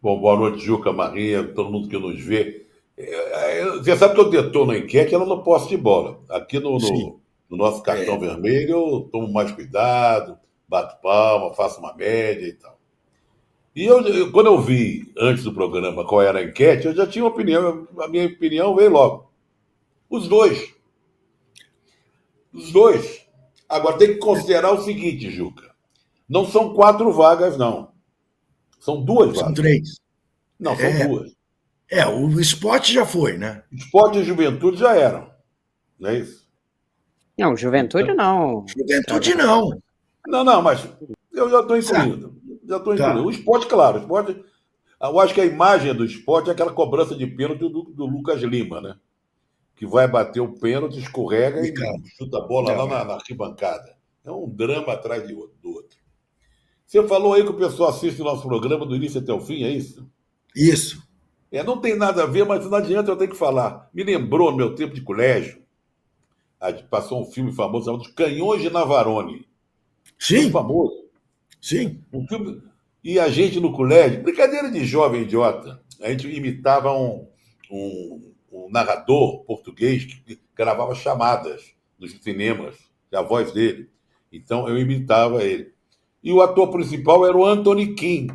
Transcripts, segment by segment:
Bom, boa noite, Juca, Maria, todo mundo que nos vê. Você sabe que eu detono a enquete, ela não posse de bola. Aqui Sim. no nosso cartão É, vermelho, eu tomo mais cuidado, bato palma, faço uma média e tal. E quando eu vi antes do programa qual era a enquete, eu já tinha uma opinião. A minha opinião veio logo. Os dois. Os dois. Agora tem que considerar o seguinte, Juca. Não são quatro vagas, não. São duas são vagas. três. Não, são É, duas. o esporte já foi, né? Esporte e juventude já eram. Não é isso? Não, juventude Então, não, Juventude Trajano. não. não, mas eu já estou Tá, incluindo. Já estou incluindo. tá. O esporte, claro. O esporte, eu acho que a imagem do esporte é aquela cobrança de pênalti do Lucas Lima, né? Que vai bater o pênalti, escorrega e Ricardo. chuta a bola lá Não, é. na arquibancada. É um drama atrás do outro. Você falou aí que o pessoal assiste o nosso programa do início até o fim, é isso? Isso. Não tem nada a ver, mas não adianta eu ter que falar. Me lembrou no meu tempo de colégio, passou um filme famoso chamado Canhões de Navarone. Filme Sim, famoso. sim. Um filme... E a gente no colégio, brincadeira de jovem idiota, a gente imitava um narrador português que gravava chamadas nos cinemas, a voz dele. Então eu imitava ele. E o ator principal era o Anthony Quinn.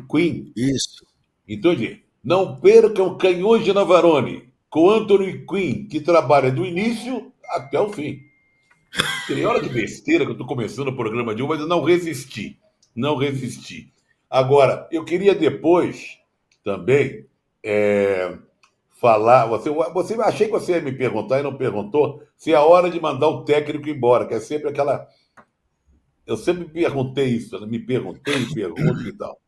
Isso. Então, gente, não percam Canhões de Navarone, com Anthony Quinn, que trabalha do início até o fim. Tem hora de besteira que eu estou começando o programa de hoje, mas eu não resisti. Não resisti. Agora, eu queria depois também falar. Você achei que você ia me perguntar e não perguntou se é a hora de mandar o técnico embora, que é sempre aquela. Eu sempre me perguntei isso, né? Me perguntei, pergunto e tal.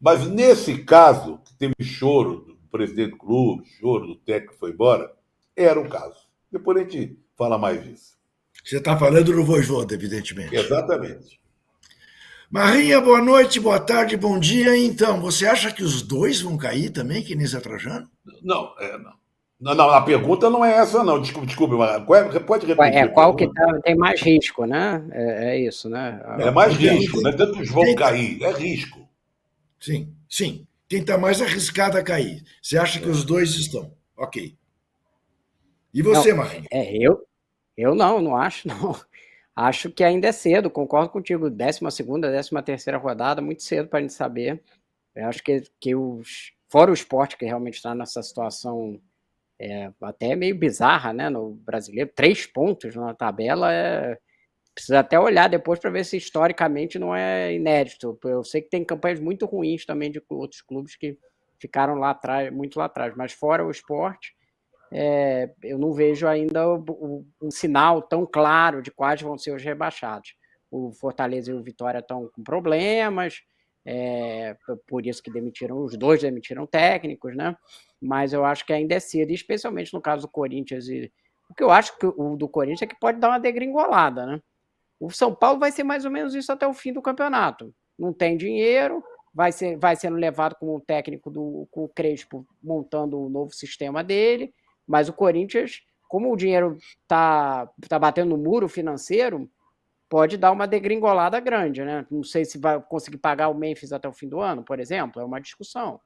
Mas nesse caso, que teve choro do presidente do clube, choro do técnico que foi embora, era o caso. Depois a gente fala mais disso. Você está falando do Vojvoda, evidentemente. Exatamente. Marinha, boa noite, boa tarde, bom dia. Então, você acha que os dois vão cair também, que nem Zé Trajano? Não, não. Não, a pergunta não é essa, não. Desculpe, mas pode repetir a Qual que pergunta? tem mais risco, né? É isso, né? É mais Porque risco, não é tanto os vão quem tá, cair, é risco. sim, sim. Quem está mais arriscado a cair? Você acha que os dois estão? Ok. E Não, você, Marinha? eu não acho, não. Acho que ainda é cedo, concordo contigo. 12ª, 13ª rodada, muito cedo para a gente saber. Eu acho que fora o esporte que realmente está nessa situação até meio bizarra, né, no brasileiro, 3 pontos na tabela precisa até olhar depois para ver se historicamente não é inédito. Eu sei que tem campanhas muito ruins também de outros clubes que ficaram lá atrás, muito lá atrás, mas fora o esporte, eu não vejo ainda um sinal tão claro de quais vão ser os rebaixados. O Fortaleza e o Vitória estão com problemas, por isso que os dois demitiram técnicos, né? Mas eu acho que ainda é cedo, especialmente no caso do Corinthians. O que eu acho que o do Corinthians é que pode dar uma degringolada, né? O São Paulo vai ser mais ou menos isso até o fim do campeonato. Não tem dinheiro, vai sendo levado com o técnico com o Crespo montando o novo sistema dele, mas o Corinthians, como o dinheiro tá batendo no muro financeiro, pode dar uma degringolada grande, né? Não sei se vai conseguir pagar o Memphis até o fim do ano, por exemplo, é uma discussão.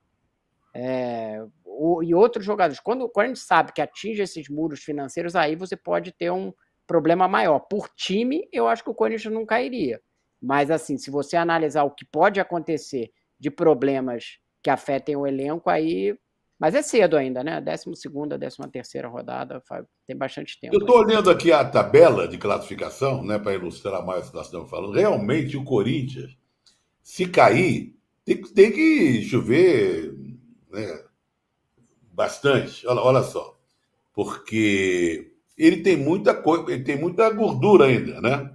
E outros jogadores, quando a gente sabe que atinge esses muros financeiros, aí você pode ter um problema maior. Por time, eu acho que o Corinthians não cairia. Mas, assim, se você analisar o que pode acontecer de problemas que afetem o elenco, aí. Mas é cedo ainda, né? 12ª, 13ª rodada, tem bastante Eu tempo estou ainda. olhando aqui a tabela de classificação, né, para ilustrar mais a situação que estamos falando. Realmente, o Corinthians, se cair, tem que chover, né, bastante. Olha só. Porque ele tem muita coisa, ele tem muita gordura ainda, né?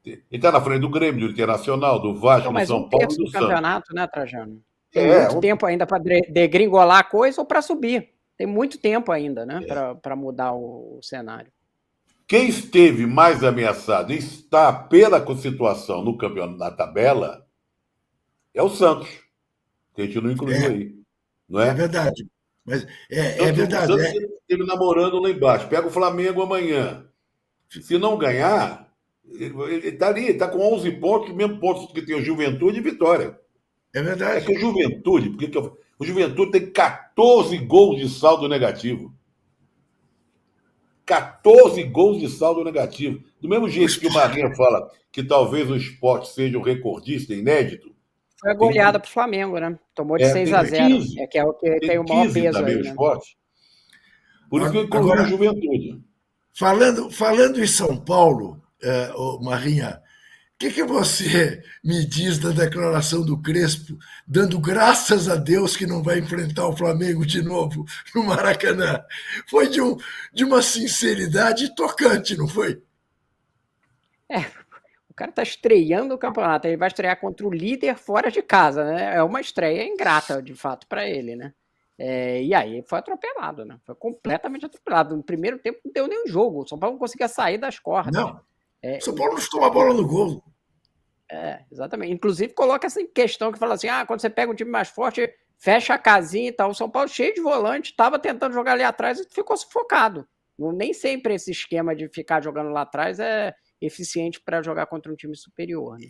Ele está na frente do Grêmio, do Internacional, do Então, Vasco, do mais um São Paulo e terço do do Santos. campeonato, né, Trajano? Tem É, muito tempo ainda para degringolar a coisa ou para subir. Tem muito tempo ainda, né, para mudar o cenário. quem esteve mais ameaçado e está pela situação no campeonato, na tabela, é o Santos, que a gente não incluiu É, aí, não é é? verdade. Mas é O verdade. Santos esteve namorando lá embaixo. Pega o Flamengo amanhã. Se não ganhar, ele está ali, está com 11 pontos, os mesmos pontos que tem o Juventude e Vitória. É É que verdade. o Juventude, o Juventude tem 14 gols de saldo negativo. 14 gols de saldo negativo. Do mesmo O jeito que o Sport- Marrinha fala que talvez o esporte seja o recordista inédito, Foi a tem, goleada pro Flamengo, né? Tomou de 6 a tem 0. 15. Que é o que tem Tem o maior 15 peso também o aí, né? esporte. Por isso que eu incluí o Agora, Juventude. falando em São Paulo, ô, Marinha, o que você me diz da declaração do Crespo, dando graças a Deus que não vai enfrentar o Flamengo de novo no Maracanã? Foi de uma sinceridade tocante, não foi? É, o cara tá estreando o campeonato, ele vai estrear contra o líder fora de casa, né? É uma estreia ingrata, de fato, para ele, né? E aí foi atropelado, né? Foi completamente atropelado. No primeiro tempo não deu nenhum jogo, o São Paulo não conseguia sair das cordas. Não. São Paulo não chutou a bola no gol. Exatamente. Inclusive, coloca essa questão que fala assim: quando você pega um time mais forte, fecha a casinha e tal. O São Paulo, cheio de volante, estava tentando jogar ali atrás e ficou sufocado. Nem sempre esse esquema de ficar jogando lá atrás é eficiente para jogar contra um time superior. Né?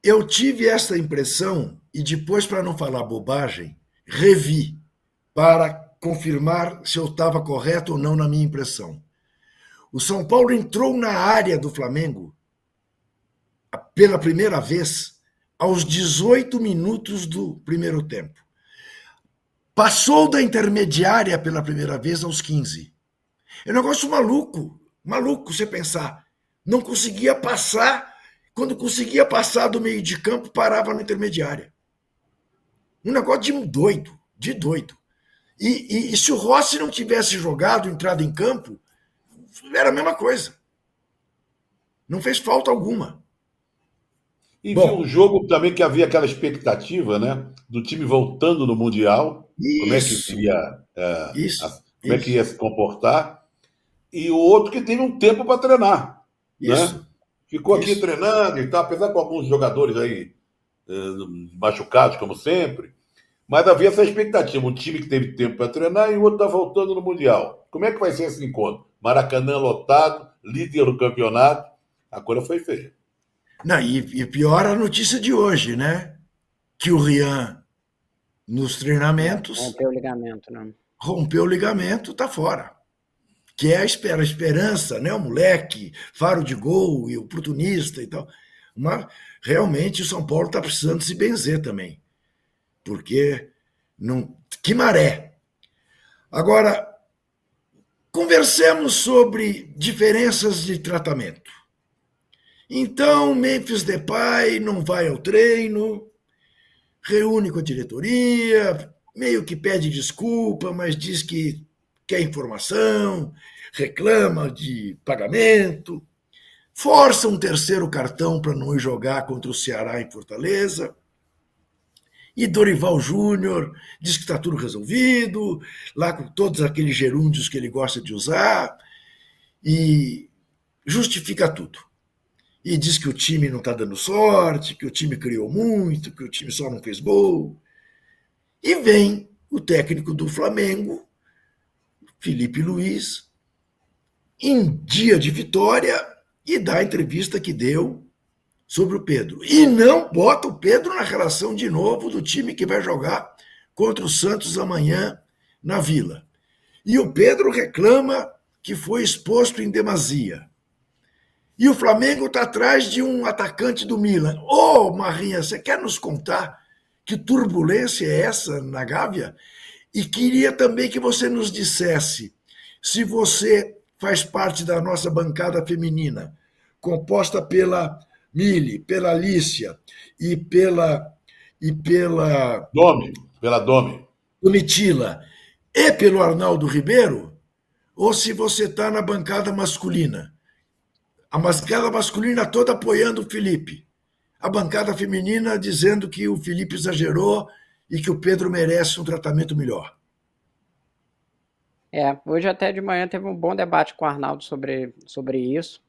Eu tive essa impressão e depois, para não falar bobagem, revi para confirmar se eu estava correto ou não na minha impressão. O São Paulo entrou na área do Flamengo pela primeira vez aos 18 minutos do primeiro tempo. Passou da intermediária pela primeira vez aos 15. É um negócio maluco, maluco você pensar. Não conseguia passar, quando conseguia passar do meio de campo, parava na intermediária. Um negócio de doido, de doido. E se o Rossi não tivesse jogado, entrado em campo, era a mesma coisa. Não fez falta alguma. E vi um Bom, jogo também que havia aquela expectativa, né? Do time voltando no Mundial, como é que isso, seria, isso, como é que ia isso, se comportar, e o outro que teve um tempo para treinar, né? isso, Ficou aqui isso. treinando e tal, apesar com alguns jogadores aí machucados, como sempre, mas havia essa expectativa, um time que teve tempo para treinar e o outro está voltando no Mundial. Como é que vai ser esse encontro? Maracanã lotado, líder do campeonato, a coisa foi feia. Não, e pior a notícia de hoje, né? Que o Rian, nos treinamentos, Rompeu o ligamento, né? rompeu o ligamento, tá fora. Que é a esperança, né? O moleque, faro de gol e oportunista e tal. Mas realmente o São Paulo está precisando se benzer também. Porque não. Que maré! Agora, conversemos sobre diferenças de tratamento. Então, Memphis Depay não vai ao treino, reúne com a diretoria, meio que pede desculpa, mas diz que quer informação, reclama de pagamento, força um terceiro cartão para não ir jogar contra o Ceará em Fortaleza. E Dorival Júnior diz que está tudo resolvido, lá com todos aqueles gerúndios que ele gosta de usar, e justifica tudo. E diz que o time não está dando sorte, que o time criou muito, que o time só não fez gol. E vem o técnico do Flamengo, Felipe Luiz, em dia de vitória, e dá a entrevista que deu sobre o Pedro. E não bota o Pedro na relação de novo do time que vai jogar contra o Santos amanhã na Vila. E o Pedro reclama que foi exposto em demasia. E o Flamengo está atrás de um atacante do Milan. Ô, Marrinha, você quer nos contar que turbulência é essa na Gávea? E queria também que você nos dissesse se você faz parte da nossa bancada feminina, composta pela Mili, pela Alicia e pela Pela Domi. Domitila e pelo Arnaldo Ribeiro, ou se você está na bancada masculina. A bancada masculina toda apoiando o Felipe. A bancada feminina dizendo que o Felipe exagerou e que o Pedro merece um tratamento melhor. Hoje até de manhã teve um bom debate com o Arnaldo sobre isso.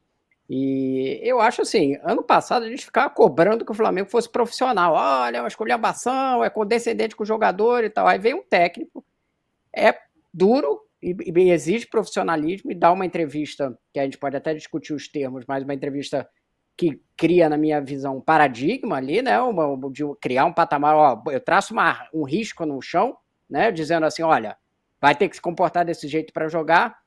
E eu acho assim, ano passado a gente ficava cobrando que o Flamengo fosse profissional. Olha, é uma esculhambação, é condescendente com o jogador e tal. Aí vem um técnico, é duro e exige profissionalismo e dá uma entrevista, que a gente pode até discutir os termos, mas uma entrevista que cria, na minha visão, um paradigma ali, né? De criar um patamar, ó, eu traço um risco no chão, né? Dizendo assim, olha, vai ter que se comportar desse jeito para jogar,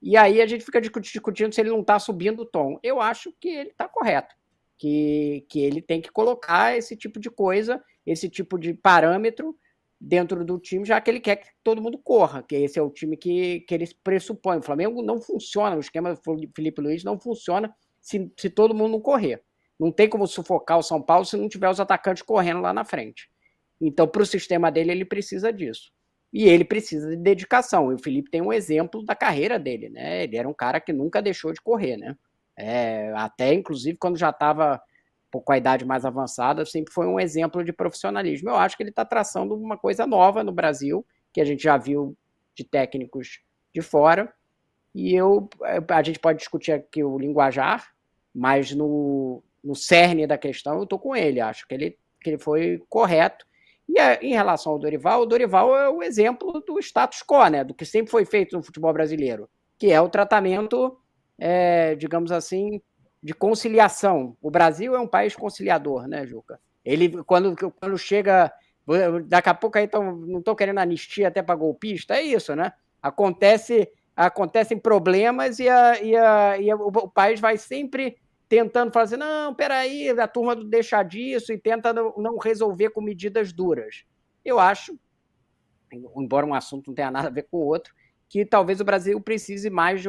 e aí a gente fica discutindo se ele não está subindo o tom. Eu acho que ele está correto, que ele tem que colocar esse tipo de coisa, esse tipo de parâmetro dentro do time, já que ele quer que todo mundo corra, que esse é o time que ele pressupõe. O Flamengo não funciona, o esquema do Felipe Luiz não funciona se todo mundo não correr. Não tem como sufocar o São Paulo se não tiver os atacantes correndo lá na frente. Então, para o sistema dele, ele precisa disso. E ele precisa de dedicação. E o Felipe tem um exemplo da carreira dele, né? Ele era um cara que nunca deixou de correr, né? Até, inclusive, quando já estava com a idade mais avançada, sempre foi um exemplo de profissionalismo. Eu acho que ele está traçando uma coisa nova no Brasil, que a gente já viu de técnicos de fora, e a gente pode discutir aqui o linguajar, mas no cerne da questão eu estou com ele, acho que ele foi correto. E em relação ao Dorival é o exemplo do status quo, né, do que sempre foi feito no futebol brasileiro, que é o tratamento, digamos assim, de conciliação. O Brasil é um país conciliador, né, Juca? Ele, quando chega... Daqui a pouco aí não estou querendo anistia até para golpista, é isso, né? Acontecem problemas e o país vai sempre tentando falar assim, não, peraí, a turma não deixa disso, e tenta não resolver com medidas duras. Eu acho, embora um assunto não tenha nada a ver com o outro, que talvez o Brasil precise mais de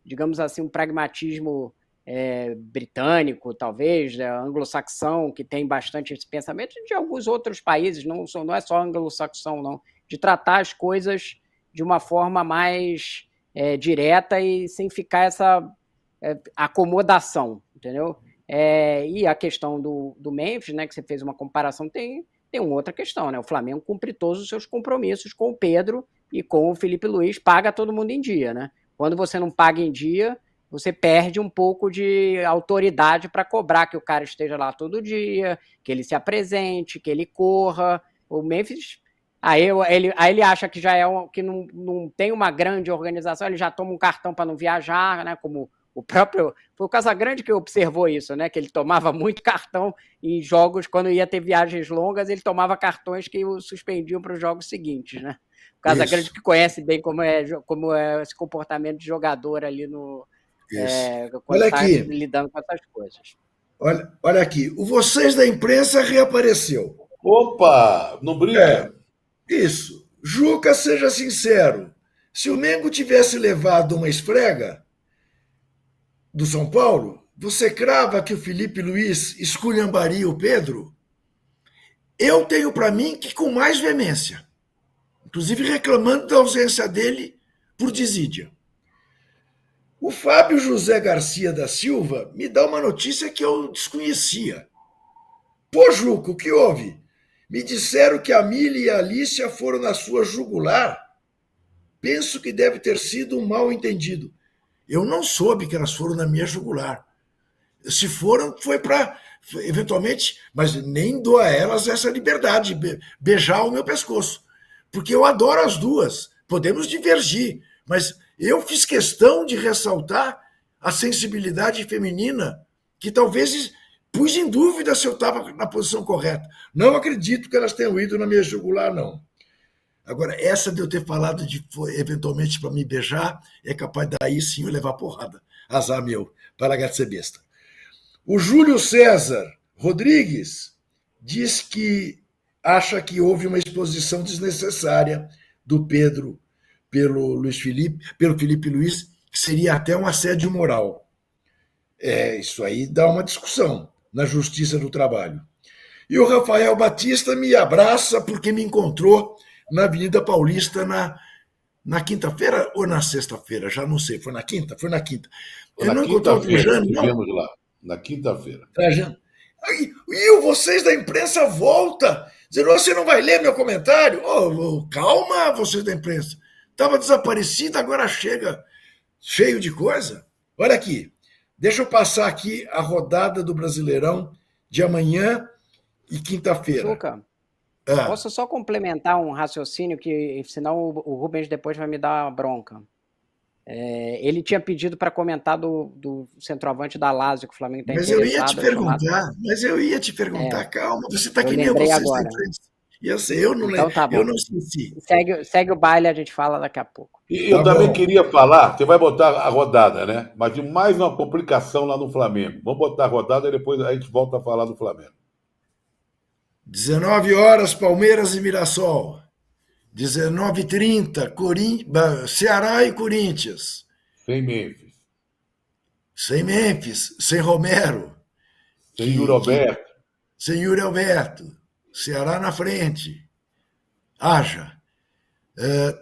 digamos assim, um pragmatismo britânico, talvez, anglo-saxão, que tem bastante esse pensamento, de alguns outros países, não é só anglo-saxão, não, de tratar as coisas de uma forma mais direta e sem ficar essa acomodação, entendeu? E a questão do Memphis, né, que você fez uma comparação, tem uma outra questão, né? O Flamengo cumpre todos os seus compromissos com o Pedro e com o Felipe Luiz, paga todo mundo em dia, né? Quando você não paga em dia, você perde um pouco de autoridade para cobrar que o cara esteja lá todo dia, que ele se apresente, que ele corra. O Memphis... Aí ele acha que já que não tem uma grande organização, ele já toma um cartão para não viajar, né? Como o próprio... Foi o Casagrande que observou isso, né? Que ele tomava muito cartão em jogos, quando ia ter viagens longas, ele tomava cartões que o suspendiam para os jogos seguintes, né? O Casagrande que conhece bem como é esse comportamento de jogador ali quando olha está aqui, lidando com essas coisas. olha aqui, o Vocês da Imprensa reapareceu. Opa, não brinca. Isso. Juca, seja sincero. Se o Mengo tivesse levado uma esfrega do São Paulo, você crava que o Felipe Luiz esculhambaria o Pedro? Eu tenho para mim que com mais veemência. Inclusive reclamando da ausência dele por desídia. O Fábio José Garcia da Silva me dá uma notícia que eu desconhecia. Pô, Juca, o que houve? Me disseram que a Mili e a Alicia foram na sua jugular. Penso que deve ter sido um mal entendido. Eu não soube que elas foram na minha jugular. Se foram, foi para, eventualmente, mas nem dou a elas essa liberdade de beijar o meu pescoço. Porque eu adoro as duas. Podemos divergir, mas eu fiz questão de ressaltar a sensibilidade feminina, que talvez pus em dúvida se eu estava na posição correta. Não acredito que elas tenham ido na minha jugular, não. Agora, essa de eu ter falado eventualmente para me beijar, é capaz daí sim eu levar porrada. Azar meu, para de ser besta. O Júlio César Rodrigues diz que acha que houve uma exposição desnecessária do Pedro pelo Felipe Luiz, que seria até um assédio moral. Isso aí dá uma discussão na Justiça do Trabalho. E o Rafael Batista me abraça porque me encontrou na Avenida Paulista na quinta-feira ou na sexta-feira, já não sei, foi na quinta? Foi na quinta. Eu não encontrou o Trajano, não? Estivemos lá, na quinta-feira. Trajano. E vocês da imprensa volta, dizendo, você não vai ler meu comentário? Calma, vocês da imprensa. Estava desaparecido, agora chega cheio de coisa. Olha aqui, deixa eu passar aqui a rodada do Brasileirão de amanhã e quinta-feira. Juca, posso só complementar um raciocínio que, senão o Rubens depois vai me dar uma bronca. Ele tinha pedido para comentar do centroavante da Lazio, que o Flamengo está Mas interessado. eu ia te perguntar, calma, você está Eu que nem lembrei você agora. Eu sei, eu não Então lembro, tá bom. eu não esqueci. Segue o baile, a gente fala daqui a pouco. E eu Tá também bom. queria falar, você vai botar a rodada, né? Mas de mais uma complicação lá no Flamengo. Vamos botar a rodada e depois a gente volta a falar do Flamengo. 19 horas, Palmeiras e Mirassol. 19h30, Ceará e Corinthians. Sem Memphis, Sem Memphis, sem Romero. sem Yuri Alberto. Sem Yuri Alberto. Ceará na frente. Haja.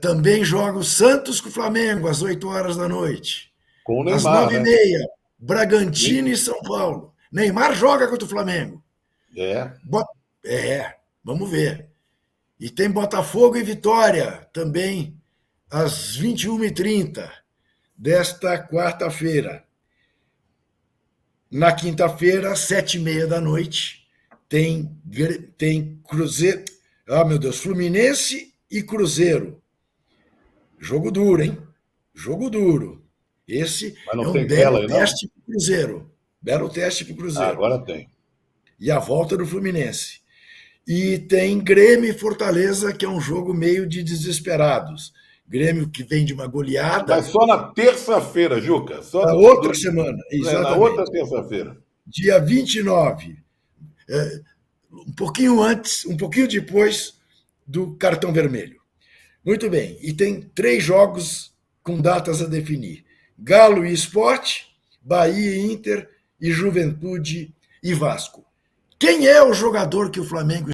Também joga o Santos com o Flamengo, às 8 horas da noite. Com o Às Neymar, 9h30, né? Bragantino e São Paulo. Neymar joga contra o Flamengo. Vamos ver. E tem Botafogo e Vitória também, às 21h30 desta quarta-feira. Na quinta-feira, às 7h30 da noite, tem Cruzeiro. Ah, meu Deus, Fluminense e Cruzeiro. Jogo duro, hein? Jogo duro. Esse Mas não é um tem belo tela aí, não? teste para o Cruzeiro. Belo teste para o Cruzeiro. Agora tem. E a volta do Fluminense. E tem Grêmio e Fortaleza, que é um jogo meio de desesperados. Grêmio que vem de uma goleada. Mas só na terça-feira, Juca. Só na outra semana, exatamente. Na outra terça-feira. Dia 29. Um pouquinho antes, um pouquinho depois do cartão vermelho. Muito bem. E tem 3 jogos com datas a definir. Galo e Sport, Bahia e Inter, e Juventude e Vasco. Quem é o jogador que o Flamengo